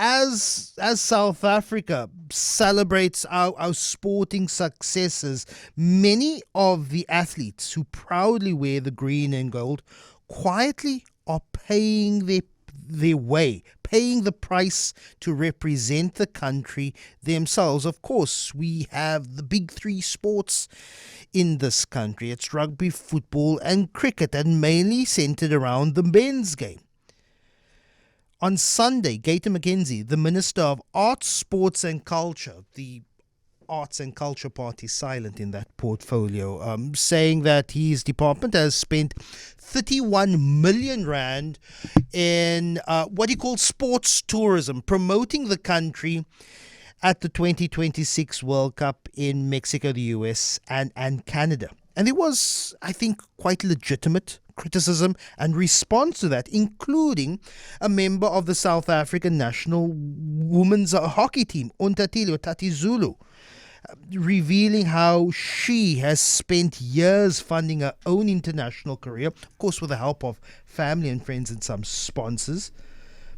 as South Africa celebrates our sporting successes, many of the athletes who proudly wear the green and gold quietly are paying their way, paying the price to represent the country themselves. Of course, we have the big three sports in this country. It's rugby, football and cricket, and mainly centered around the men's game. On Sunday, Gator McKenzie, the Minister of Arts, Sports and Culture, the Arts and Culture part is silent in that portfolio, saying that his department has spent 31 million rand in what he calls sports tourism, promoting the country at the 2026 World Cup in Mexico, the US and Canada. And there was, I think, quite legitimate criticism and response to that, including a member of the South African national women's hockey team, Onthatile Zulu, revealing how she has spent years funding her own international career, of course with the help of family and friends and some sponsors.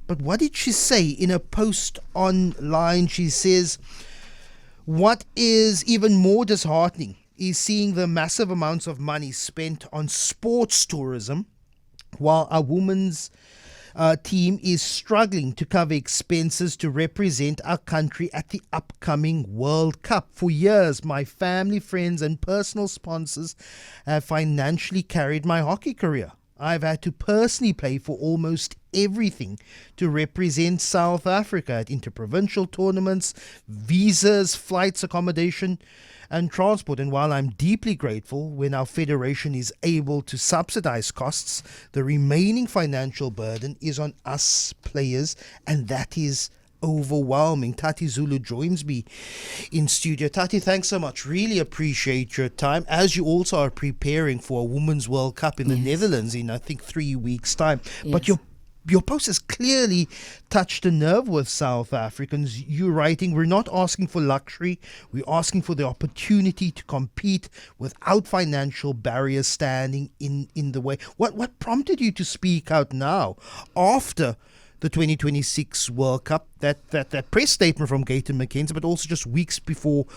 But what did she say in a post online? She says, what is even more disheartening is seeing the massive amounts of money spent on sports tourism while our women's team is struggling to cover expenses to represent our country at the upcoming World Cup. For years, my family, friends and personal sponsors have financially carried my hockey career. I've had to personally pay for almost everything to represent South Africa at interprovincial tournaments, visas, flights, accommodation and transport. And while I'm deeply grateful when our federation is able to subsidize costs, the remaining financial burden is on us players, and that is overwhelming. Tati Zulu joins me in studio. Tati, thanks so much. Really appreciate your time, as you also are preparing for a Women's World Cup in the Netherlands in, I think, 3 weeks' time. Yes. But your post has clearly touched a nerve with South Africans. You're writing, we're not asking for luxury, we're asking for the opportunity to compete without financial barriers standing in the way. What prompted you to speak out now after the 2026 World Cup, that press statement from Gator McKenzie, but also just weeks before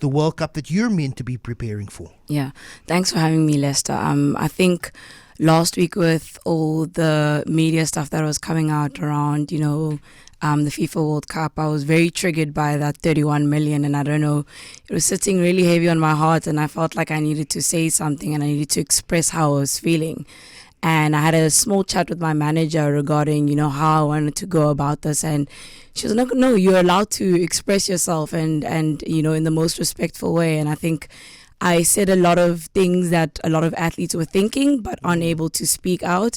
the World Cup that you're meant to be preparing for? Yeah, thanks for having me, Lester. I think last week with all the media stuff that was coming out around, the FIFA World Cup, I was very triggered by that 31 million, and I don't know, it was sitting really heavy on my heart, and I felt like I needed to say something and I needed to express how I was feeling. And I had a small chat with my manager regarding, how I wanted to go about this. And she was like, no, you're allowed to express yourself and in the most respectful way. And I think I said a lot of things that a lot of athletes were thinking but unable to speak out.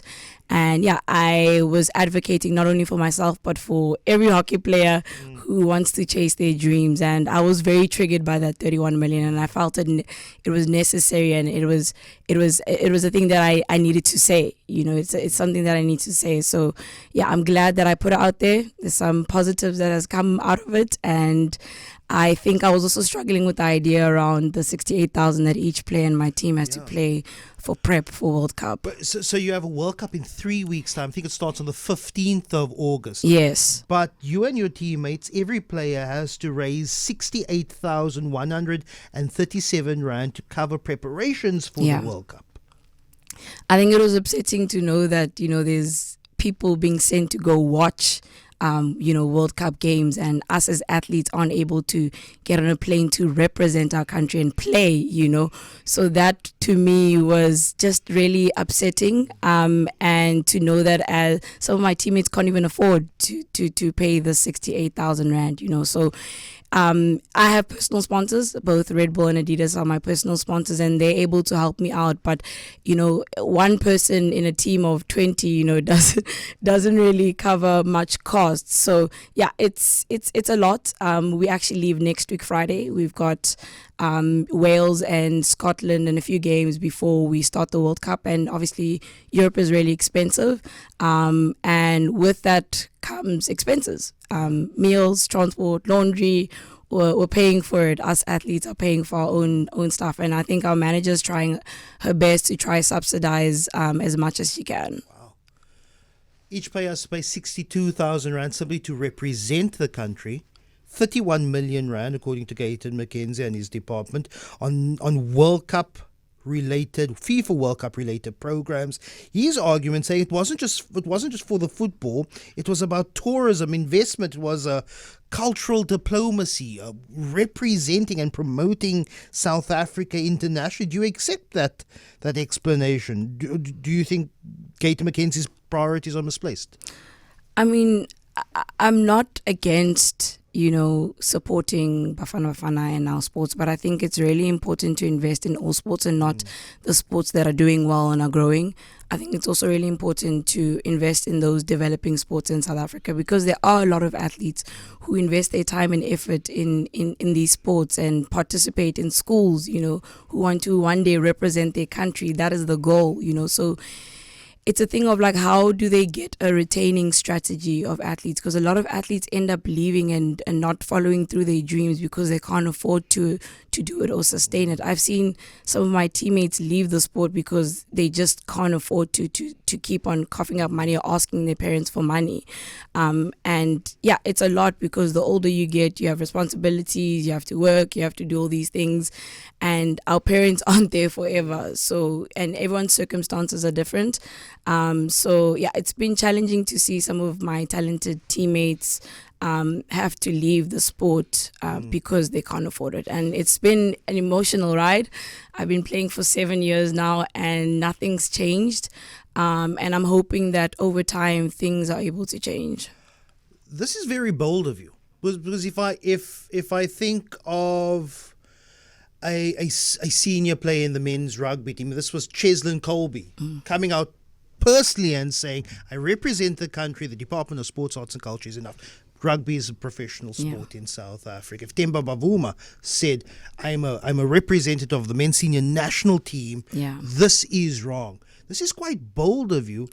And I was advocating not only for myself but for every hockey player who wants to chase their dreams. And I was very triggered by that 31 million, and I felt it was necessary, and it was a thing that I needed to say. It's something that I need to say. So I'm glad that I put it out there. There's some positives that has come out of it, and I think I was also struggling with the idea around the 68,000 that each player in my team has to play for prep for World Cup. But, so you have a World Cup in 3 weeks' time. I think it starts on the 15th of August. Yes. But you and your teammates, every player has to raise 68,137 rand to cover preparations for the World Cup. I think it was upsetting to know that, there's people being sent to go watch World Cup games, and us as athletes aren't able to get on a plane to represent our country and play, So that to me was just really upsetting. And to know that as some of my teammates can't even afford to pay the 68,000 rand, So I have personal sponsors. Both Red Bull and Adidas are my personal sponsors, and they're able to help me out. But one person in a team of 20, doesn't really cover much cost. So it's a lot. We actually leave next week Friday. We've got Wales and Scotland and a few games before we start the World Cup, and obviously Europe is really expensive, and with that comes expenses, meals, transport, laundry. We're paying for it. Us athletes are paying for our own stuff, and I think our manager's trying her best to try subsidize as much as she can. Each player has to pay 62,000 rand simply to represent the country. 31 million rand, according to Gayton McKenzie and his department, on World Cup related, FIFA World Cup related programs. His argument saying it wasn't just for the football, it was about tourism, investment, it was a cultural diplomacy, representing and promoting South Africa internationally. Do you accept that explanation? Do you think Gayton McKenzie's priorities are misplaced? I mean, I'm not against, supporting Bafana Bafana and our sports, but I think it's really important to invest in all sports and not the sports that are doing well and are growing. I think it's also really important to invest in those developing sports in South Africa, because there are a lot of athletes who invest their time and effort in these sports and participate in schools, who want to one day represent their country. That is the goal, so it's a thing of like, how do they get a retaining strategy of athletes? Because a lot of athletes end up leaving and not following through their dreams because they can't afford to do it or sustain it. I've seen some of my teammates leave the sport because they just can't afford to keep on coughing up money or asking their parents for money. And yeah, it's a lot, because the older you get, you have responsibilities, you have to work, you have to do all these things, and our parents aren't there forever. So, and everyone's circumstances are different. So yeah, it's been challenging to see some of my talented teammates have to leave the sport because they can't afford it. And it's been an emotional ride. I've been playing for 7 years now and nothing's changed. And I'm hoping that over time things are able to change. This is very bold of you, because if I think of a senior player in the men's rugby team, this was Cheslin Colby coming out personally and saying, I represent the country, the Department of Sports, Arts and Culture is enough. Rugby is a professional sport in South Africa. If Temba Bavuma said, I'm a representative of the men's senior national team, this is wrong. This is quite bold of you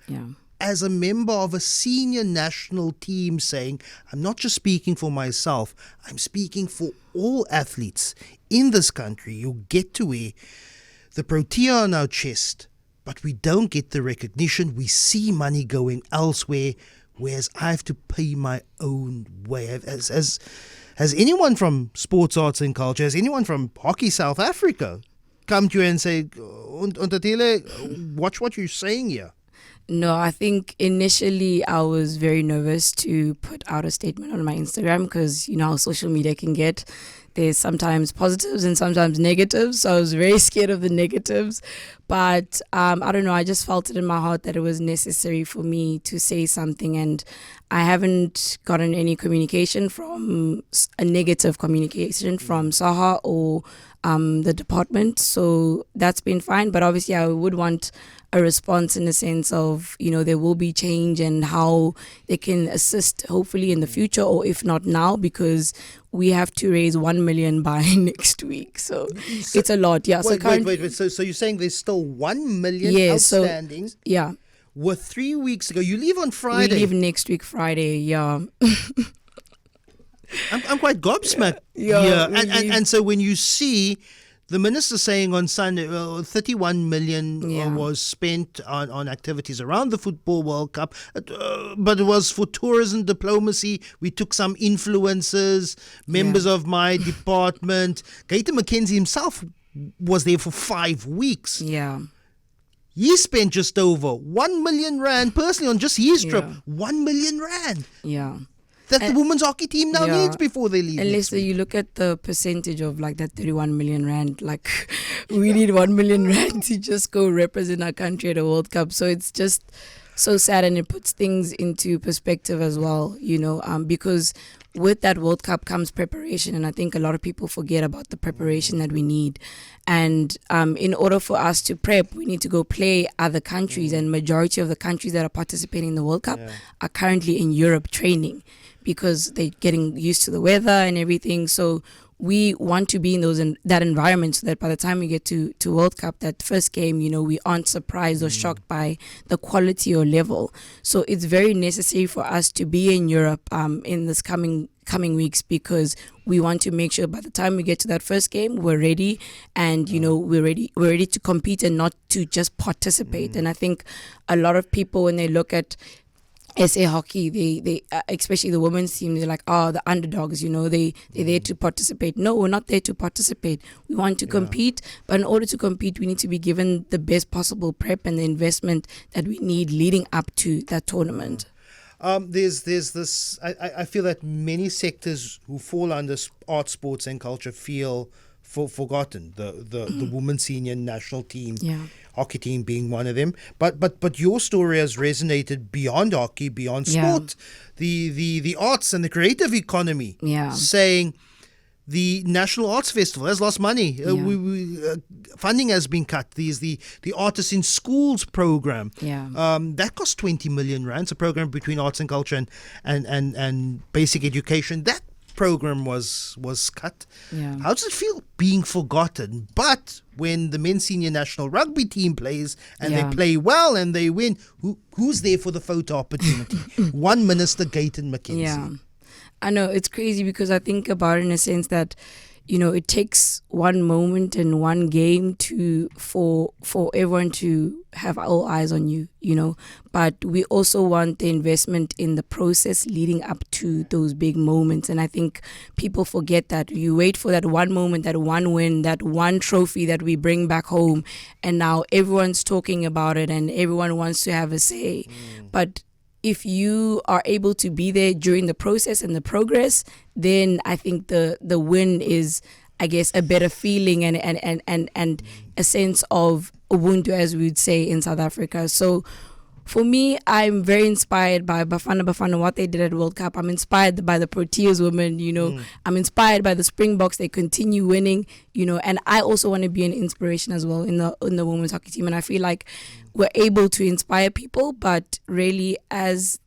as a member of a senior national team, saying, I'm not just speaking for myself, I'm speaking for all athletes in this country. You get to wear the protea on our chest, but we don't get the recognition. We see money going elsewhere, whereas I have to pay my own way. Has anyone from Sports, Arts and Culture, has anyone from Hockey South Africa come to you and say, Onthatile, watch what you're saying here? No, I think initially I was very nervous to put out a statement on my Instagram, because you know how social media can get. There's sometimes positives and sometimes negatives. So I was very scared of the negatives. But I don't know, I just felt it in my heart that it was necessary for me to say something. And I haven't gotten any communication from a negative communication from Saha or the department. So that's been fine. But obviously I would want a response in the sense of, there will be change and how they can assist hopefully in the future, or if not now, because we have to raise 1 million by next week. So it's a lot. Yeah. Wait. So you're saying there's still 1 million outstanding? So, yeah. Were 3 weeks ago. You leave on Friday. We leave next week Friday. Yeah. I'm quite gobsmacked. And so when you see the minister saying on Sunday, 31 million was spent on activities around the Football World Cup, but it was for tourism diplomacy. We took some influencers, members of my department. Gayton McKenzie himself was there for 5 weeks. Yeah. He spent just over 1 million rand personally on just his trip. 1 million rand. Yeah. That the women's hockey team now needs before they leave. Unless you look at the percentage of like that 31 million rand, like we need 1 million rand to just go represent our country at a World Cup. So it's just so sad, and it puts things into perspective as well, because with that World Cup comes preparation, and I think a lot of people forget about the preparation that we need. And in order for us to prep, we need to go play other countries, and majority of the countries that are participating in the World Cup are currently in Europe training, because they're getting used to the weather and everything. So we want to be in that environment, so that by the time we get to World Cup, that first game, we aren't surprised or shocked by the quality or level. So it's very necessary for us to be in Europe in this coming weeks, because we want to make sure by the time we get to that first game, we're ready, and we're ready to compete and not to just participate. And I think a lot of people, when they look at SA hockey, they especially the women's team, they're like, oh, the underdogs, they're there to participate. No, we're not there to participate. We want to compete, but in order to compete, we need to be given the best possible prep and the investment that we need leading up to that tournament. There's this. I feel that many sectors who fall under art, sports, and culture feel forgotten. The women's senior national team, hockey team being one of them. But your story has resonated beyond hockey, beyond sport, the arts and the creative economy. Saying the National Arts Festival has lost money. Funding has been cut. There's the Artists in Schools program. That cost 20 million rands. A program between arts and culture and basic education. That program was cut. How does it feel being forgotten? But when the men's senior national rugby team plays and they play well and they win, who's there for the photo opportunity? One Minister Gayton McKenzie. I know, it's crazy because I think about it in a sense that, it takes one moment and one game for everyone to have all eyes on you, but we also want the investment in the process leading up to those big moments. And I think people forget that. You wait for that one moment, that one win, that one trophy that we bring back home, and now everyone's talking about it and everyone wants to have a say. But if you are able to be there during the process and the progress, then I think the win is, I guess, a better feeling and a sense of ubuntu, as we would say in South Africa. So for me, I'm very inspired by Bafana, what they did at World Cup. I'm inspired by the Proteas women, I'm inspired by the Springboks. They continue winning, and I also want to be an inspiration as well in the women's hockey team. And I feel like we're able to inspire people, but really as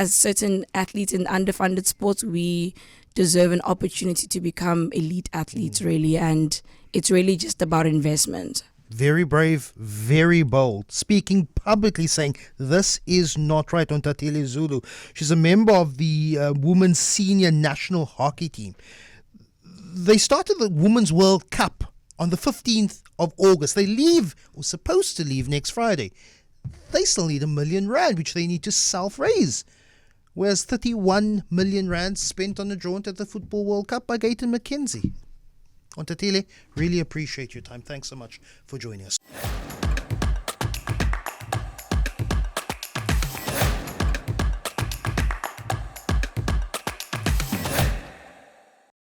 certain athletes in underfunded sports, we deserve an opportunity to become elite athletes, really. And it's really just about investment. Very brave, very bold, speaking publicly, saying this is not right. Onthatile Zulu, she's a member of the women's senior national hockey team. They started the Women's World Cup on the 15th of August. They leave, or supposed to leave, next Friday. They still need R1 million, which they need to self-raise. Whereas 31 million rand spent on a jaunt at the Football World Cup by Gayton McKenzie. Onthatile, really appreciate your time. Thanks so much for joining us.